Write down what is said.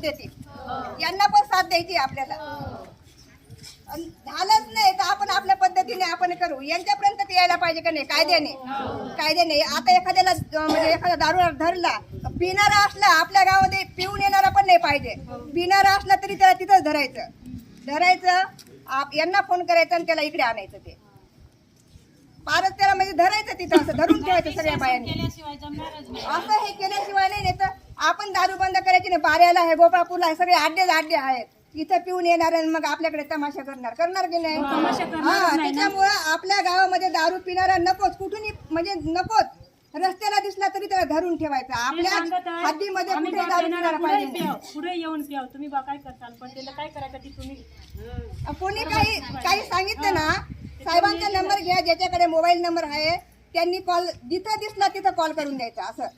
पद्धती, यांना पण साथ द्यायची आपल्याला. झालंच नाही तर आपण आपल्या पद्धतीने आपण करू. यांच्यापर्यंत ते यायला पाहिजे का नाही कायद्याने. आता एखाद्याला म्हणजे एखादा दारू धरला, पिणारा असला, आपल्या गावामध्ये पिऊन येणारा पण नाही पाहिजे. पिणारा असला तरी त्याला तिथंच धरायचं यांना फोन करायचा आणि त्याला इकडे आणायचं. ते पारच त्याला म्हणजे धरायचं तिथं, असं धरून ठेवायचं सगळ्या बायांनी. असं हे केल्याशिवाय नाही तर आपण दारू बंद करायची नाही. बाऱ्याला आहे, गोपाळपूरला आहे, सगळे आड्डे आहेत. इथं पिऊन येणार आणि मग आपल्याकडे तमाशा करणार की नाही. त्याच्यामुळं आपल्या गावामध्ये दारू पिणारा नकोच, कुठूनही म्हणजे नकोच. रस्त्याला दिसला तरी त्याला धरून ठेवायचं. आपल्या हद्दीमध्ये कुठे दारू पिणारा पाहिजे. पुढे येऊन प्याव. तुम्ही बा काय करताल, पण त्याला काय करायचं ती तुम्ही. कोणी काही सांगितलं ना, साहेबांचा नंबर घ्या, ज्याच्याकडे मोबाईल नंबर आहे त्यांनी कॉल, जिथं दिसला तिथं कॉल करून द्यायचा. असं